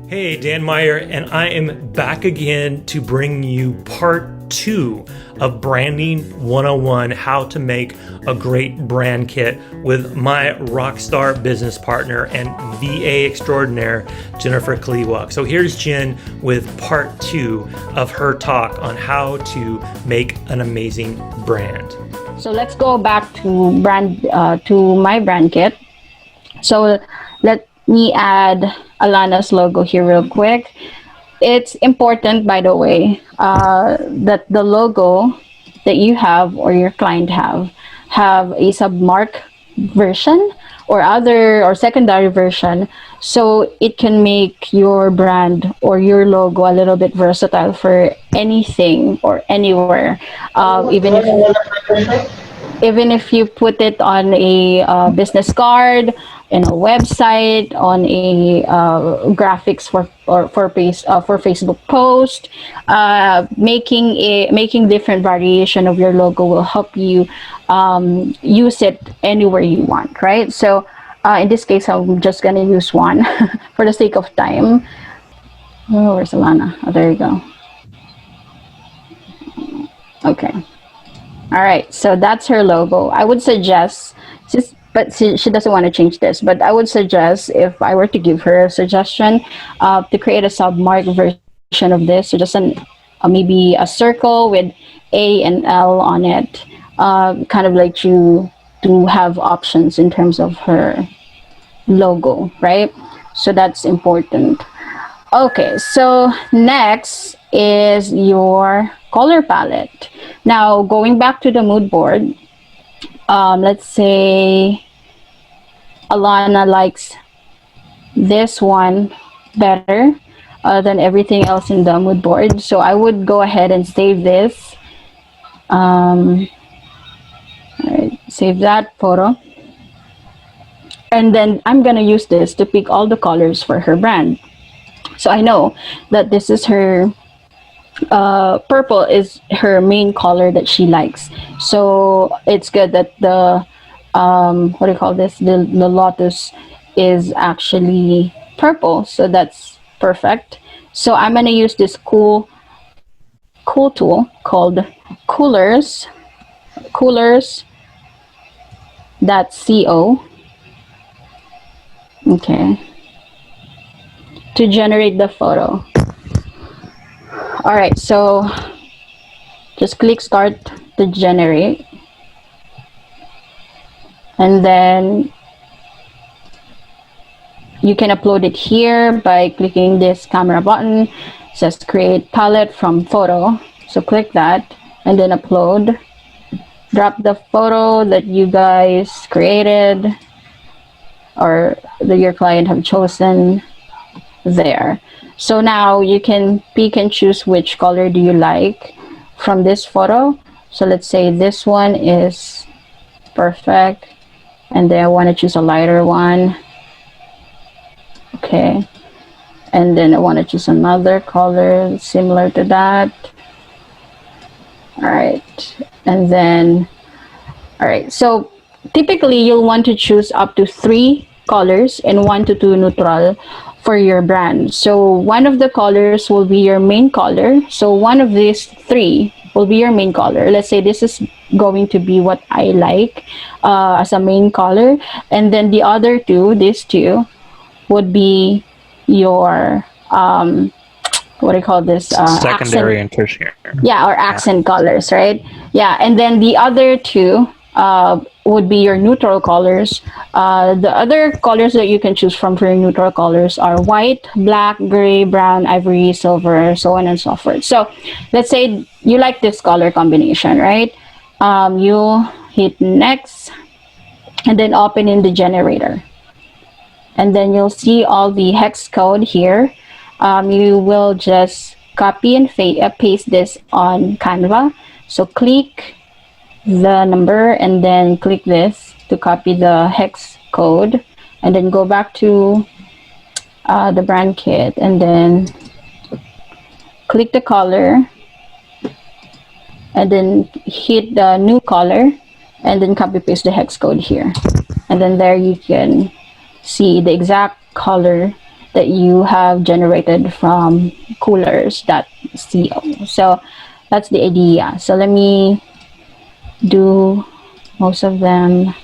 Hey, Dan Meyer, and I am back again to bring you part 2 of Branding 101, how to make a great brand kit, with my rockstar business partner and VA extraordinaire, Jennifer Kaliwak. So here's Jen with part 2 of her talk on how to make an amazing brand. So let's go back to my brand kit. So let me add Alana's logo here real quick. It's important, by the way, that the logo that you have or your client have a submark version or secondary version, so it can make your brand or your logo a little bit versatile for anything or anywhere. Even if you put it on a business card, in a website, on a graphics for Facebook post, making different variation of your logo will help you use it anywhere you want, right? So in this case, I'm just gonna use one for the sake of time. Oh, where's Alana? Oh, there you go. Okay. All right, so that's her logo. I would suggest, but she doesn't want to change this, but I would suggest, if I were to give her a suggestion, to create a submark version of this. So just maybe a circle with A and L on it, kind of like to have options in terms of her logo, right? So that's important. Okay, so next is your color palette. Now, going back to the mood board, let's say Alana likes this one better than everything else in the mood board. So I would go ahead and save this. All right, save that photo. And then I'm gonna use this to pick all the colors for her brand. So I know that this is her, purple is her main color that she likes. So it's good that the, what do you call this? The lotus is actually purple. So that's perfect. So I'm going to use this cool tool called coolers.co. Okay. To generate the photo. All right, so just click start to generate, and then you can upload it here by clicking this camera button. It says create palette from photo, so click that and then upload. Drop the photo that you guys created or that your client have chosen there. So now you can pick and choose which color do you like from this photo. So let's say this one is perfect, and then I want to choose a lighter one. Okay, and then I want to choose another color similar to that. All right, and then, all right, so typically you'll want to choose up to 3 colors and 1 to 2 neutral for your brand. So one of the colors will be your main color. So one of these 3 will be your main color. Let's say this is going to be what I like as a main color, and then the other 2, these 2, would be your what do you call this? Secondary and tertiary. Yeah, or accent colors, right? Yeah, and then the other 2 would be your neutral colors. The other colors that you can choose from for your neutral colors are white, black, gray, brown, ivory, silver, so on and so forth. So let's say you like this color combination, right? You'll hit next and then open in the generator. And then you'll see all the hex code here. You will just copy and paste this on Canva. So click the number and then click this to copy the hex code, and then go back to the brand kit and then click the color and then hit the new color and then copy paste the hex code here. and then there you can see the exact color that you have generated from coolers.co. So that's the idea. So let me do most of them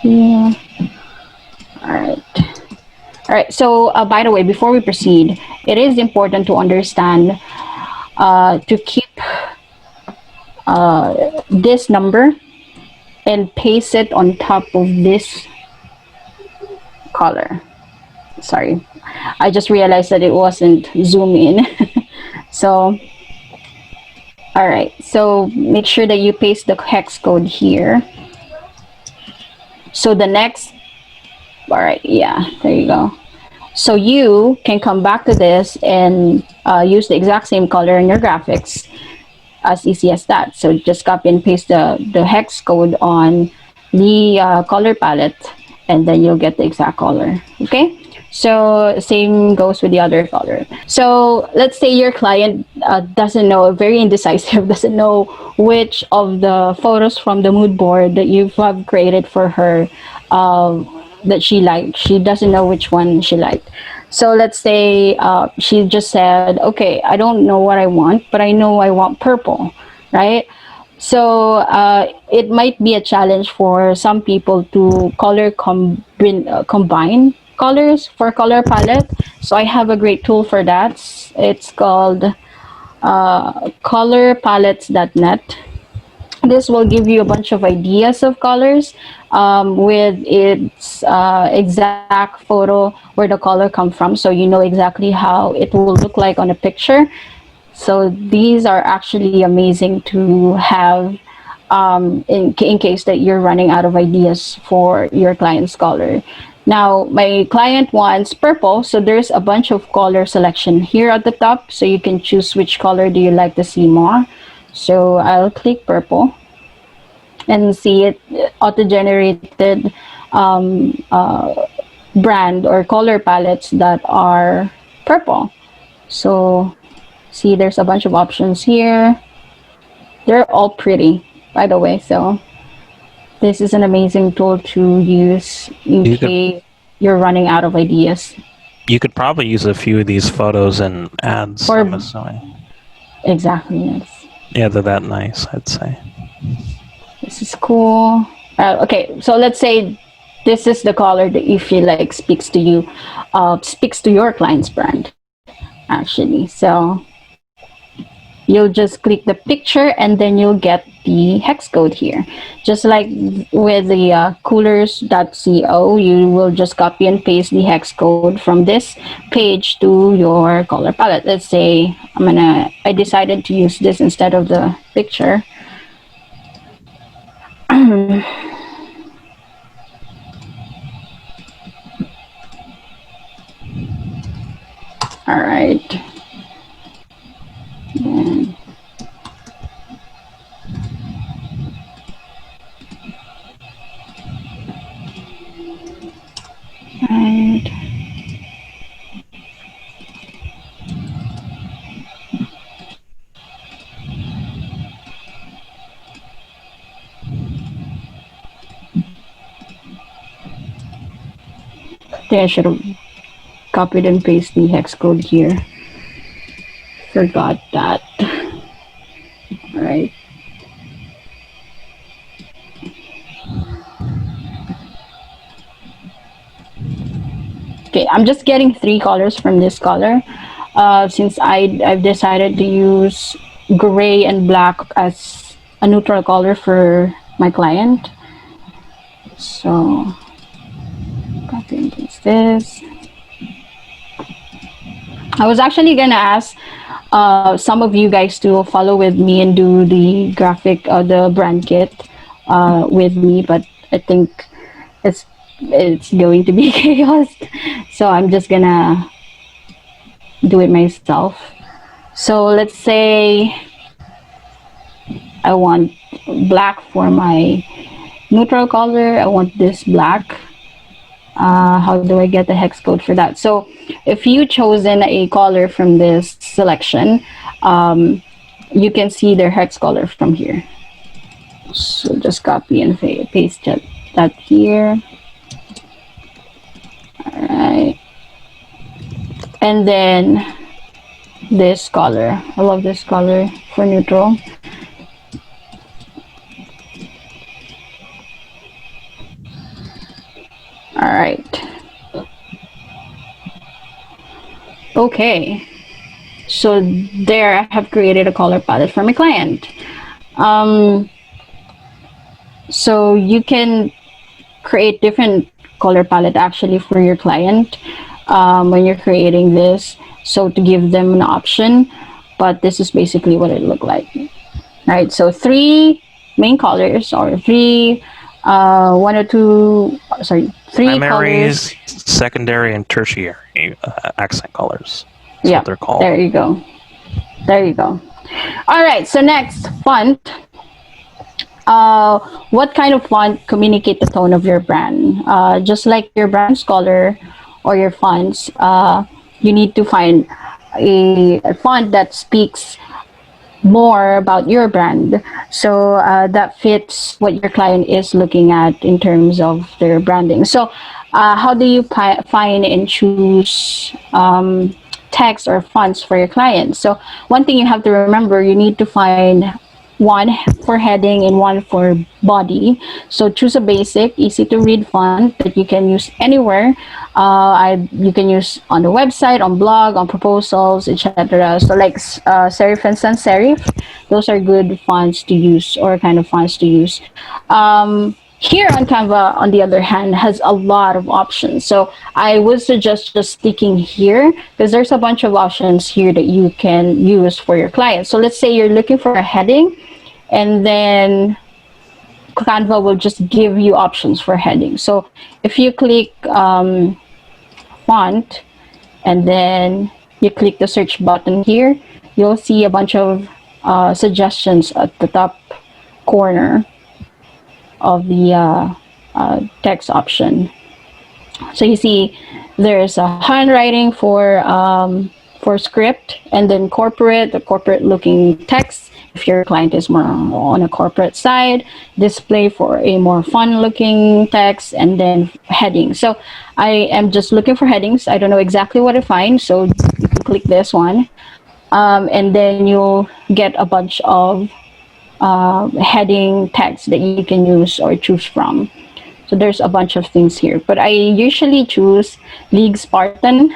here. All right. All right. So by the way, before we proceed, it is important to understand to keep this number and paste it on top of this color. Sorry, I just realized that it wasn't zoom in. So all right, so make sure that you paste the hex code here. So the next, all right, yeah, there you go. So you can come back to this and use the exact same color in your graphics, as easy as that. So just copy and paste the hex code on the color palette, and then you'll get the exact color. Okay, so same goes with the other color. So let's say your client doesn't know, very indecisive, doesn't know which of the photos from the mood board that you have created for her that she liked. She doesn't know which one she liked. So let's say she just said, okay, I don't know what I want, but I know I want purple, right? So it might be a challenge for some people to combine colors for color palette. So I have a great tool for that. It's called colorpalettes.net. This will give you a bunch of ideas of colors with its exact photo where the color come from, so you know exactly how it will look like on a picture. So these are actually amazing to have in case that you're running out of ideas for your client's color. Now my client wants purple, so there's a bunch of color selection here at the top, so you can choose which color do you like to see more. So I'll click purple and see it auto-generated brand or color palettes that are purple. So see, there's a bunch of options here. They're all pretty, by the way. So this is an amazing tool to use in case you're running out of ideas. You could probably use a few of these photos in ads, Or, I'm assuming. exactly, yes. Yeah, they're that nice, I'd say. This is cool. Okay, so let's say this is the color that you feel like speaks to you, speaks to your client's brand, actually. So you'll just click the picture and then you'll get the hex code here. Just like with the coolers.co, you will just copy and paste the hex code from this page to your color palette. Let's say I decided to use this instead of the picture. All right. And I think I should have copied and pasted the hex code here. Forgot that. All right. Okay, I'm just getting 3 colors from this color. Since I've decided to use gray and black as a neutral color for my client. So copy and paste this. I was actually gonna ask some of you guys to follow with me and do the graphic, the brand kit with me, but I think it's going to be chaos, so I'm just gonna do it myself. So let's say I want black for my neutral color. I want this black. How do I get the hex code for that? So if you chosen a color from this selection, you can see their hex color from here. So just copy and paste that here. And then this color. I love this color for neutral. All right. Okay. So there I have created a color palette for my client. So you can create different color palette actually for your client when you're creating this. So to give them an option, but this is basically what it looked like. Right, so three main colors, or three, one or two, sorry, three Primaries, colors. secondary, and tertiary accent colors. That's Yeah, what they're called. there you go. There you go. All right, so next, font. What kind of font communicate the tone of your brand? Just like your brand's color or your fonts, you need to find a font that speaks more about your brand, so that fits what your client is looking at in terms of their branding. So how do you find and choose text or fonts for your clients? So one thing you have to remember, you need to find one for heading and one for body. So choose a basic, easy to read font that you can use anywhere. You can use on the website, on blog, on proposals, etc. So like serif and sans serif, those are good fonts to use, or kind of fonts to use. Here on Canva, on the other hand, has a lot of options. So I would suggest just sticking here, because there's a bunch of options here that you can use for your clients. So let's say you're looking for a heading, and then Canva will just give you options for heading. So if you click font, and then you click the search button here, you'll see a bunch of suggestions at the top corner of the text option. So you see there's a handwriting for script, and then corporate, the corporate looking text if your client is more on a corporate side, display for a more fun looking text, and then heading. So I am just looking for headings. I don't know exactly what to find, so you can click this one, and then you'll get a bunch of heading text that you can use or choose from. So there's a bunch of things here, but I usually choose League Spartan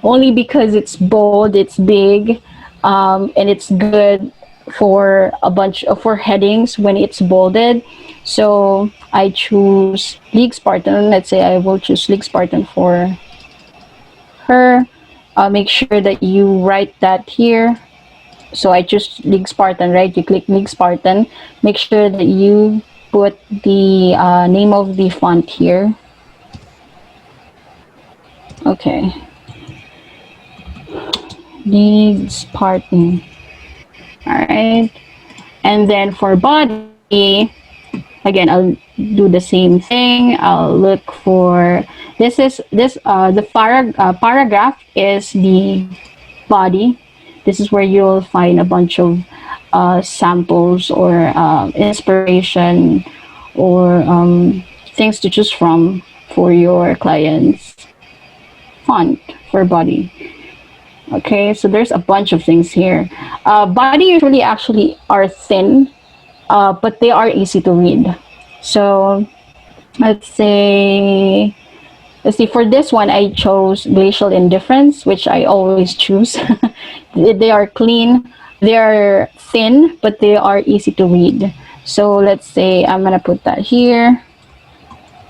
only because it's bold, it's big, and it's good for a bunch of for headings when it's bolded. So I choose League Spartan. Let's say I will choose League Spartan for her. Make sure that you write that here. So I choose League Spartan, right? You click League Spartan. Make sure that you put the name of the font here. Okay. League Spartan. All right. And then for body, again, I'll do the same thing. I'll look for the paragraph is the body. This is where you'll find a bunch of samples or inspiration or things to choose from for your client's font for body. Okay, so there's a bunch of things here. Body usually actually are thin, but they are easy to read. So let's see, for this one, I chose Glacial Indifference, which I always choose. They are clean, they are thin, but they are easy to read. So let's say I'm gonna put that here.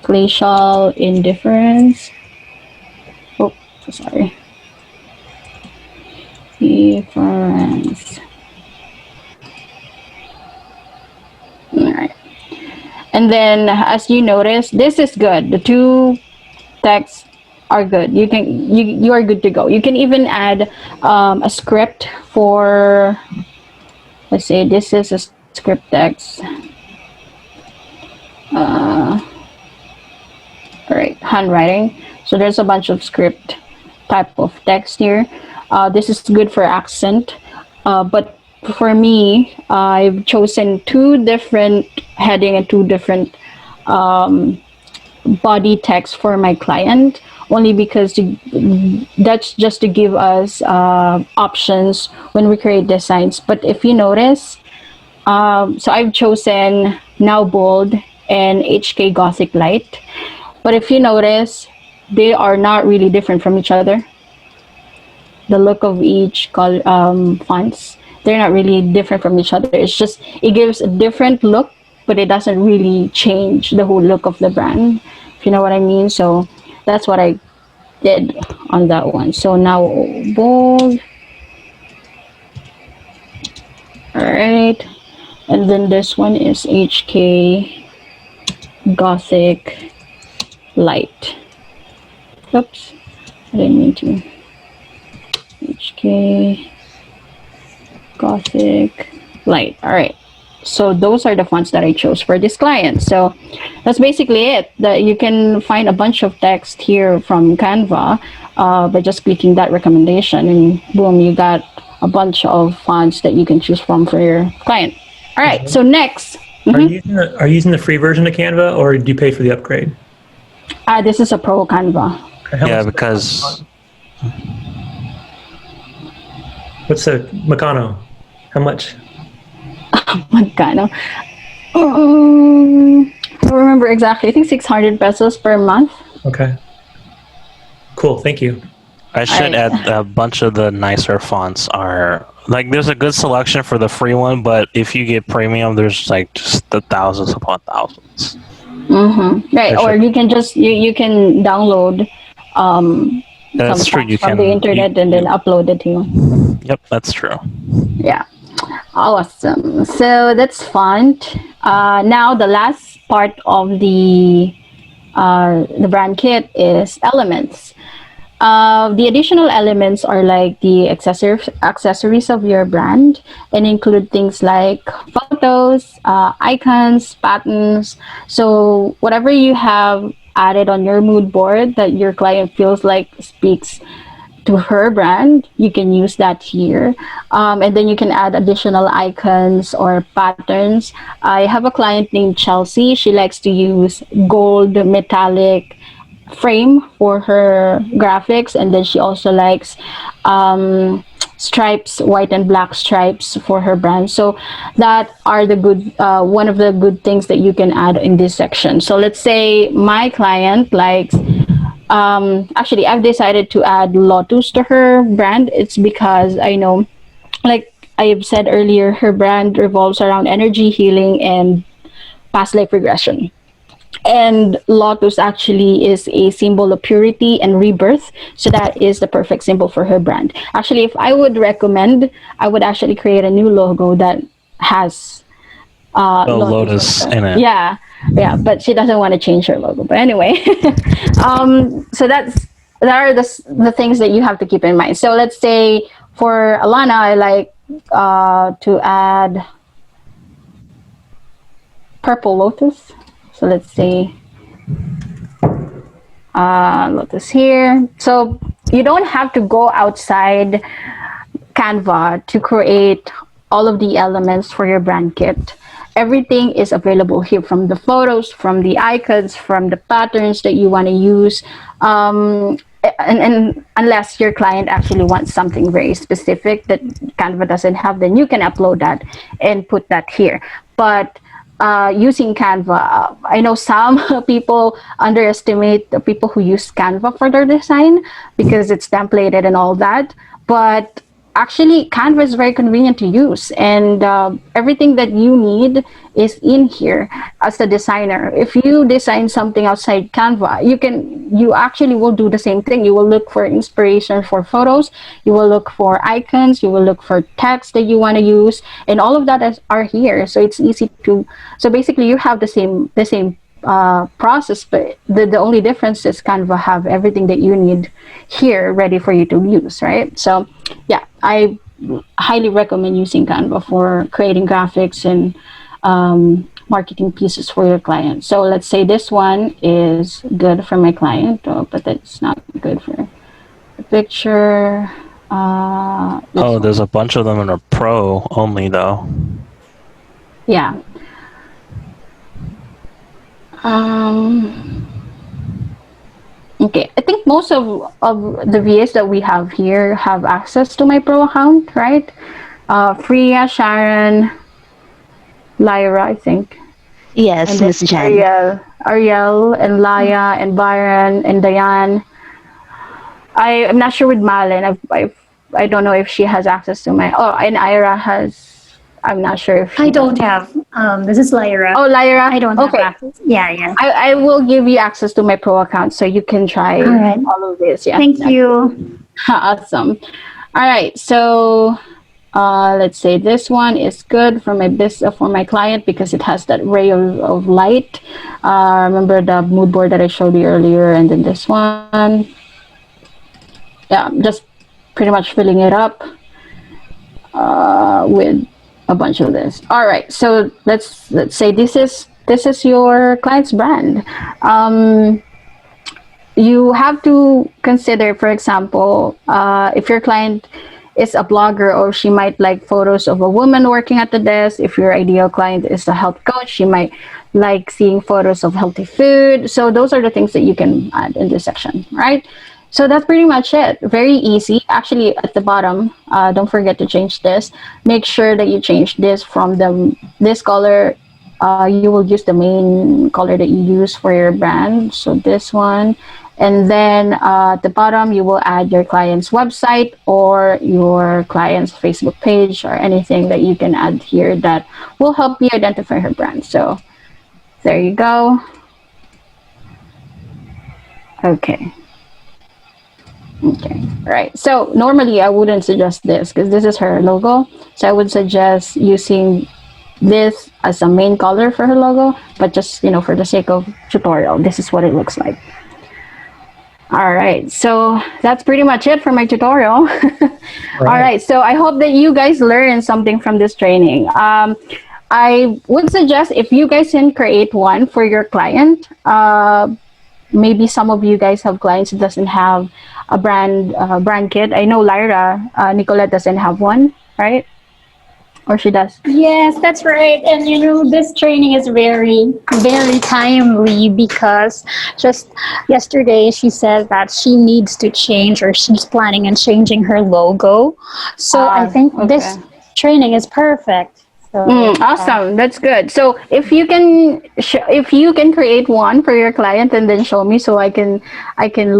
Glacial Indifference. Oh, sorry. Difference. All right. And then, as you notice, this is good. The two texts are good. You are good to go. You can even add a script for, let's say this is a script text. All right, handwriting. So there's a bunch of script type of text here. This is good for accent, but for me, I've chosen two different heading and two different body text for my client. only because that's just to give us options when we create designs. But if you notice, so I've chosen Now Bold and HK Gothic Light. But if you notice, they are not really different from each other. The look of each fonts, they're not really different from each other. It's just, it gives a different look, but it doesn't really change the whole look of the brand, if you know what I mean. So that's what I did on that one. So Now Bold. All right. And then this one is HK Gothic Light. Oops, I didn't mean to. HK Gothic Light. All right. So those are the fonts that I chose for this client. So that's basically it. You can find a bunch of text here from Canva by just clicking that recommendation, and boom, you got a bunch of fonts that you can choose from for your client. All right. So next. Are you using the free version of Canva, or do you pay for the upgrade? This is a pro Canva. Yeah, because what's the Meccano? How much? Meccano. I don't remember exactly. I think 600 pesos per month. Okay. Cool. Thank you. I should add a bunch of the nicer fonts are like, there's a good selection for the free one, but if you get premium, there's like just the thousands upon thousands. Right. Or you can just you can download that's some true. fonts from the internet and then upload it to you. Yep, that's true. Yeah. Awesome. So that's font. Now the last part of the brand kit is elements. The additional elements are like the accessories of your brand, and include things like photos, icons, patterns. So whatever you have added on your mood board that your client feels like speaks to her brand, you can use that here. And then you can add additional icons or patterns. I have a client named Chelsea. She likes to use gold metallic frame for her graphics, and then she also likes stripes, white and black stripes for her brand. So that are the good one of the good things that you can add in this section. So let's say my client likes actually, I've decided to add Lotus to her brand. It's because I know, like I have said earlier, her brand revolves around energy healing and past life regression. And Lotus actually is a symbol of purity and rebirth. So that is the perfect symbol for her brand. Actually, if I would recommend, I would actually create a new logo that has Lotus in it. Yeah, but she doesn't want to change her logo. But anyway, so that are the things that you have to keep in mind. So let's say for Alana, I like to add purple lotus. So let's say lotus here. So you don't have to go outside Canva to create all of the elements for your brand kit. Everything is available here, from the photos, from the icons, from the patterns that you want to use. And unless your client actually wants something very specific that Canva doesn't have, then you can upload that and put that here. But using Canva, I know some people underestimate the people who use Canva for their design because it's templated and all that. But actually, Canva is very convenient to use, and everything that you need is in here as a designer. If you design something outside Canva, you actually will do the same thing. You will look for inspiration for photos, you will look for icons, you will look for text that you want to use, and all of that are here. So it's easy to. So basically, you have the same process, but the only difference is Canva have everything that you need here ready for you to use, right? So yeah, I highly recommend using Canva for creating graphics and marketing pieces for your client. So let's say this one is good for my client, but it's not good for the picture. There's a bunch of them in a pro only though. Yeah. Okay, I think most of the VAs that we have here have access to my pro account, right? Freya, Sharon, Lyra, I think, and Yes, then Miss Jen. Ariel, and Laya, and Byron, and Diane. I'm not sure with Malin. I don't know if she has access to my. Oh, and Ira has. I'm not sure if I she don't does. have. This is Lyra. Oh, Lyra. I don't have Okay. access. Yeah, yeah. I will give you access to my pro account so you can try All right. all of this. Yeah. Thank you. Awesome. All right. So let's say this one is good for my for my client because it has that ray of light. Remember the mood board that I showed you earlier, and then this one. Yeah, just pretty much filling it up with a bunch of this. All right, so let's say this is your client's brand. You have to consider, for example, if your client is a blogger, or she might like photos of a woman working at the desk. If your ideal client is a health coach, she might like seeing photos of healthy food. So those are the things that you can add in this section, right? So that's pretty much it. Very easy. Actually, at the bottom, don't forget to change this. Make sure that you change this from this color. You will use the main color that you use for your brand. So this one. And then at the bottom, you will add your client's website or your client's Facebook page or anything that you can add here that will help you identify her brand. So there you go. Okay. Okay, right. So normally I wouldn't suggest this because this is her logo. So I would suggest using this as a main color for her logo, but just, for the sake of tutorial, this is what it looks like. All right, so that's pretty much it for my tutorial. All right, so I hope that you guys learned something from this training. I would suggest if you guys can create one for your client, maybe some of you guys have clients that doesn't have a brand kit. I know Lyra, Nicolette doesn't have one, right? Or she does? Yes, that's right. And this training is very, very timely because just yesterday she said that she needs to change, or she's planning on changing her logo. So I think this training is perfect. So, awesome, that's good. So if you can create one for your client and then show me so I can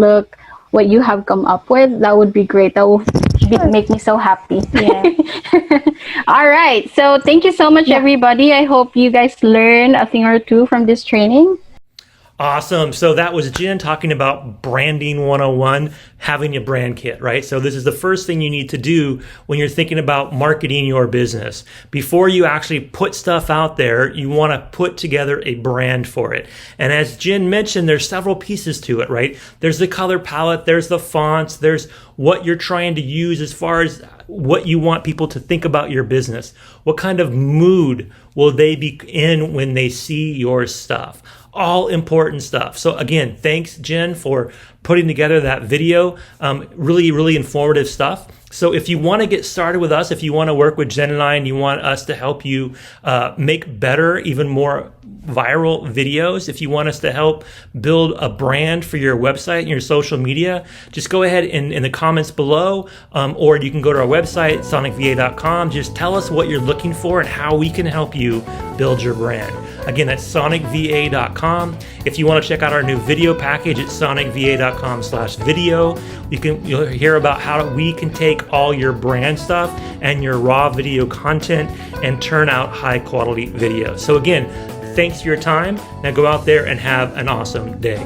look what you have come up with, that would be great. That will make me so happy. Yeah. All right, so thank you so much, everybody. I hope you guys learned a thing or two from this training. Awesome. So that was Jen talking about branding 101, having a brand kit, right? So this is the first thing you need to do when you're thinking about marketing your business. Before you actually put stuff out there, you want to put together a brand for it. And as Jen mentioned, there's several pieces to it, right? There's the color palette, there's the fonts, there's what you're trying to use as far as what you want people to think about your business. What kind of mood will they be in when they see your stuff? All important stuff. So again, thanks Jen for putting together that video. Really, really informative stuff. So if you want to get started with us, if you want to work with Jen and I, and you want us to help you make better, even more viral videos, if you want us to help build a brand for your website and your social media, just go ahead in the comments below, or you can go to our website, sonicva.com. Just tell us what you're looking for and how we can help you build your brand. Again, that's sonicva.com. If you want to check out our new video package, it's sonicva.com/video. You'll hear about how we can take all your brand stuff and your raw video content and turn out high quality videos. So again, thanks for your time. Now go out there and have an awesome day.